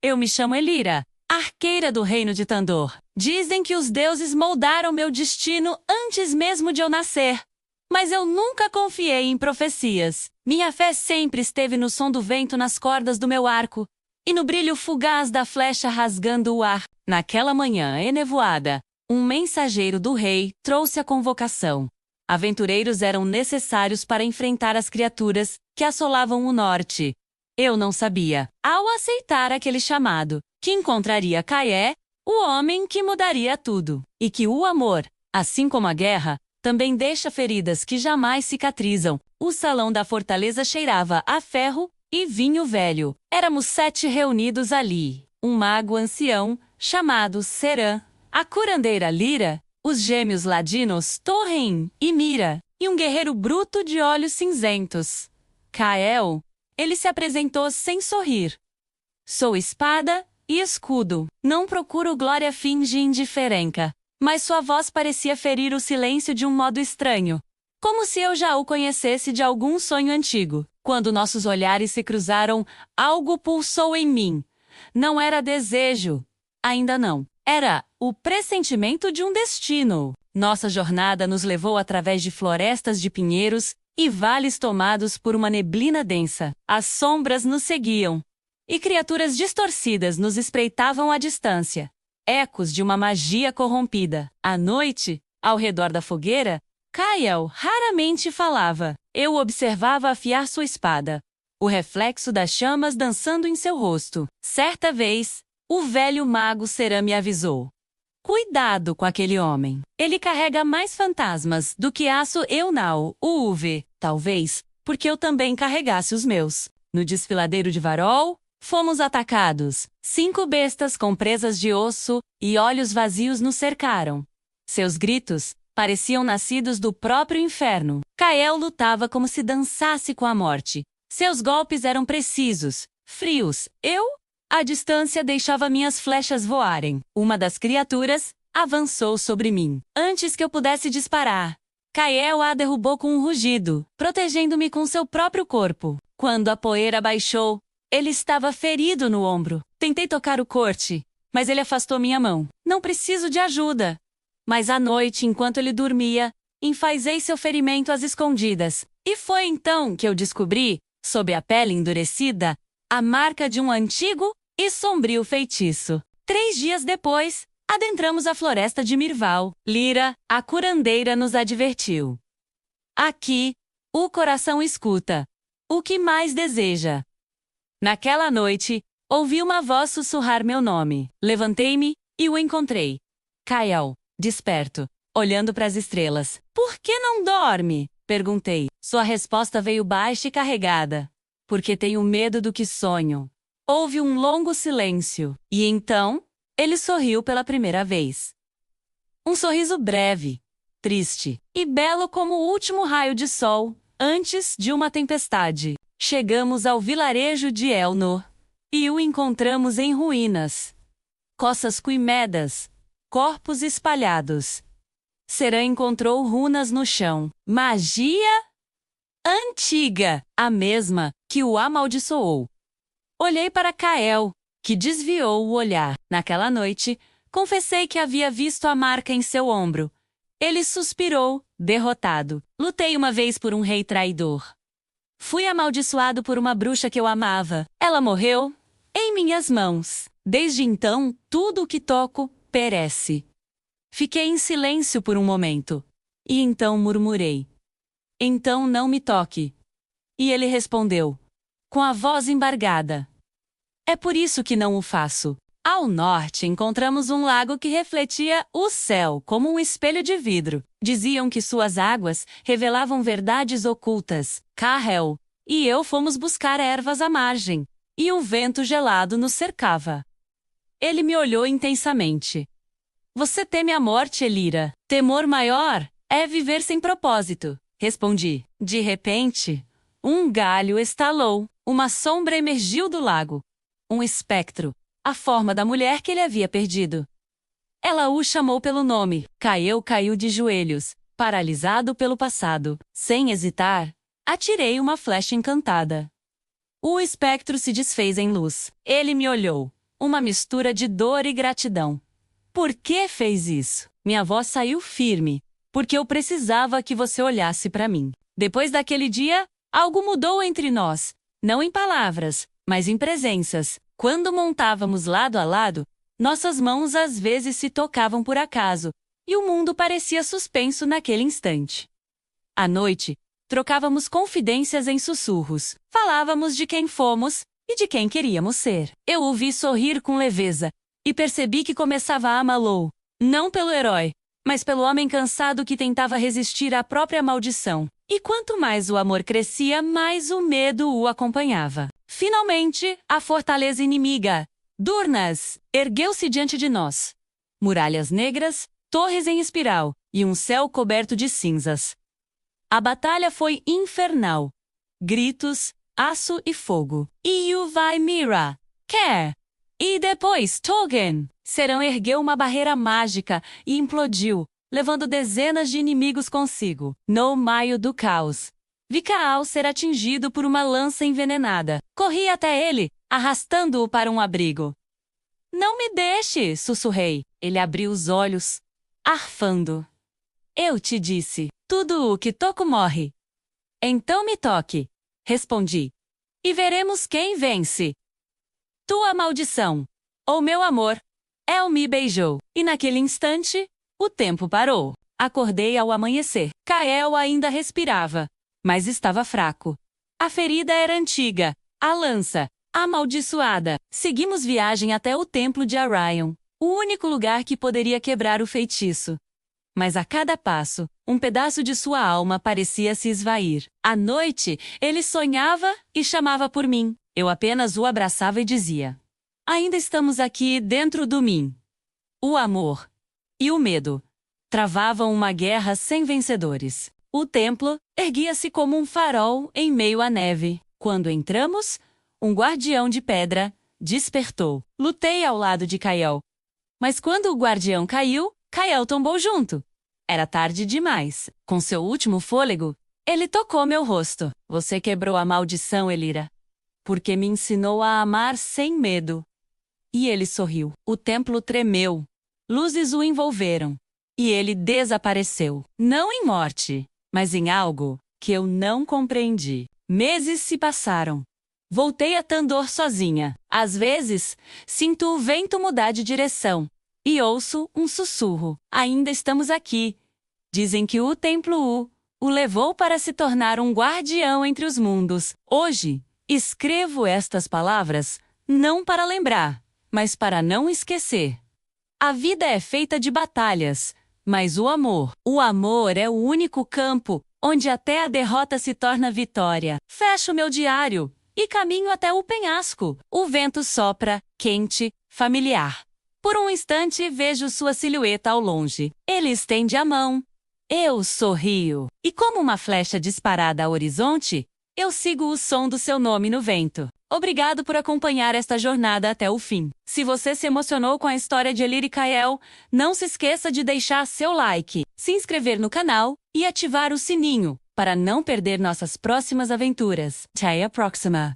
Eu me chamo Elira, arqueira do reino de Tandor. Dizem que os deuses moldaram meu destino antes mesmo de eu nascer. Mas eu nunca confiei em profecias. Minha fé sempre esteve no som do vento nas cordas do meu arco e no brilho fugaz da flecha rasgando o ar. Naquela manhã enevoada, um mensageiro do rei trouxe a convocação. Aventureiros eram necessários para enfrentar as criaturas que assolavam o norte. Eu não sabia, ao aceitar aquele chamado, que encontraria Caé, o homem que mudaria tudo, e que o amor, assim como a guerra, também deixa feridas que jamais cicatrizam. O salão da fortaleza cheirava a ferro e vinho velho. Éramos 7 reunidos ali. Um mago ancião, chamado Serã, a curandeira Lira, os gêmeos ladinos Torren e Mira, e um guerreiro bruto de olhos cinzentos. Kael. Ele se apresentou sem sorrir. Sou espada e escudo. Não procuro glória, finge indiferença. Mas sua voz parecia ferir o silêncio de um modo estranho, como se eu já o conhecesse de algum sonho antigo. Quando nossos olhares se cruzaram, algo pulsou em mim. Não era desejo. Ainda não. Era o pressentimento de um destino. Nossa jornada nos levou através de florestas de pinheiros e vales tomados por uma neblina densa. As sombras nos seguiam, e criaturas distorcidas nos espreitavam à distância. Ecos de uma magia corrompida. À noite, ao redor da fogueira, Kael raramente falava. Eu observava afiar sua espada, o reflexo das chamas dançando em seu rosto. Certa vez, o velho mago Serã me avisou. Cuidado com aquele homem. Ele carrega mais fantasmas do que aço Eunau, o Uve. Talvez, porque eu também carregasse os meus. No desfiladeiro de Varol, fomos atacados. 5 bestas com presas de osso e olhos vazios nos cercaram. Seus gritos pareciam nascidos do próprio inferno. Kael lutava como se dançasse com a morte. Seus golpes eram precisos, frios. À distância, deixava minhas flechas voarem. Uma das criaturas avançou sobre mim. Antes que eu pudesse disparar, Kael a derrubou com um rugido, protegendo-me com seu próprio corpo. Quando a poeira baixou, ele estava ferido no ombro. Tentei tocar o corte, mas ele afastou minha mão. Não preciso de ajuda. Mas à noite, enquanto ele dormia, enfaisei seu ferimento às escondidas. E foi então que eu descobri, sob a pele endurecida, a marca de um antigo e sombrio feitiço. 3 dias depois, adentramos a floresta de Mirval. Lira, a curandeira, nos advertiu. Aqui, o coração escuta. O que mais deseja? Naquela noite, ouvi uma voz sussurrar meu nome. Levantei-me e o encontrei. Kael, desperto, olhando para as estrelas. Por que não dorme? Perguntei. Sua resposta veio baixa e carregada. Porque tenho medo do que sonho. Houve um longo silêncio. E então, ele sorriu pela primeira vez. Um sorriso breve, triste e belo como o último raio de sol, antes de uma tempestade. Chegamos ao vilarejo de Elnor e o encontramos em ruínas. Coças cuimedas, corpos espalhados. Serã encontrou runas no chão. Magia antiga, a mesma que o amaldiçoou. Olhei para Kael, que desviou o olhar. Naquela noite, confessei que havia visto a marca em seu ombro. Ele suspirou, derrotado. Lutei uma vez por um rei traidor. Fui amaldiçoado por uma bruxa que eu amava. Ela morreu em minhas mãos. Desde então, tudo o que toco perece. Fiquei em silêncio por um momento. E então murmurei. Então não me toque. E ele respondeu, com a voz embargada. É por isso que não o faço. Ao norte encontramos um lago que refletia o céu como um espelho de vidro. Diziam que suas águas revelavam verdades ocultas. Kael e eu fomos buscar ervas à margem, e o vento gelado nos cercava. Ele me olhou intensamente. Você teme a morte, Elira? Temor maior é viver sem propósito, respondi. De repente, um galho estalou. Uma sombra emergiu do lago. Um espectro, a forma da mulher que ele havia perdido. Ela o chamou pelo nome. Kael caiu de joelhos, paralisado pelo passado. Sem hesitar, atirei uma flecha encantada. O espectro se desfez em luz. Ele me olhou. uma mistura de dor e gratidão. Por que fez isso? Minha voz saiu firme, porque eu precisava que você olhasse para mim. Depois daquele dia, algo mudou entre nós, não em palavras, mas em presenças. Quando montávamos lado a lado, nossas mãos às vezes se tocavam por acaso, e o mundo parecia suspenso naquele instante. À noite, trocávamos confidências em sussurros, falávamos de quem fomos e de quem queríamos ser. Eu o vi sorrir com leveza, e percebi que começava a amá-lo, não pelo herói, mas pelo homem cansado que tentava resistir à própria maldição. E quanto mais o amor crescia, mais o medo o acompanhava. Finalmente, a fortaleza inimiga, Durnas, ergueu-se diante de nós. Muralhas negras, torres em espiral e um céu coberto de cinzas. A batalha foi infernal. Gritos, aço e fogo. E Mira, Care. E depois Tolkien. Serão ergueu uma barreira mágica e implodiu, levando dezenas de inimigos consigo. No meio do caos, vi Caal ser atingido por uma lança envenenada. Corri até ele, arrastando-o para um abrigo. Não me deixe, sussurrei. Ele abriu os olhos, arfando. Eu te disse, tudo o que toco morre. Então me toque, respondi. E veremos quem vence. Tua maldição, ou meu amor. El me beijou, e naquele instante, o tempo parou. Acordei ao amanhecer. Cael ainda respirava, mas estava fraco. A ferida era antiga, a lança, amaldiçoada. Seguimos viagem até o templo de Arion, o único lugar que poderia quebrar o feitiço. Mas a cada passo, um pedaço de sua alma parecia se esvair. À noite, ele sonhava e chamava por mim. Eu apenas o abraçava e dizia: ainda estamos aqui dentro do mim. O amor e o medo travavam uma guerra sem vencedores. O templo erguia-se como um farol em meio à neve. Quando entramos, um guardião de pedra despertou. Lutei ao lado de Cael. Mas quando o guardião caiu, Cael tombou junto. Era tarde demais. Com seu último fôlego, ele tocou meu rosto. Você quebrou a maldição, Elira, porque me ensinou a amar sem medo. E ele sorriu. O templo tremeu. Luzes o envolveram. E ele desapareceu. Não em morte, mas em algo que eu não compreendi. Meses se passaram. Voltei a Tandor sozinha. Às vezes, sinto o vento mudar de direção. E ouço um sussurro. Ainda estamos aqui. Dizem que o templo o levou para se tornar um guardião entre os mundos. Hoje, escrevo estas palavras não para lembrar, mas para não esquecer. A vida é feita de batalhas, mas o amor é o único campo onde até a derrota se torna vitória. Fecho meu diário e caminho até o penhasco. O vento sopra, quente, familiar. Por um instante vejo sua silhueta ao longe. Ele estende a mão. Eu sorrio. E como uma flecha disparada ao horizonte, eu sigo o som do seu nome no vento. Obrigado por acompanhar esta jornada até o fim. Se você se emocionou com a história de Elira e Cael, não se esqueça de deixar seu like, se inscrever no canal e ativar o sininho para não perder nossas próximas aventuras. Até a próxima!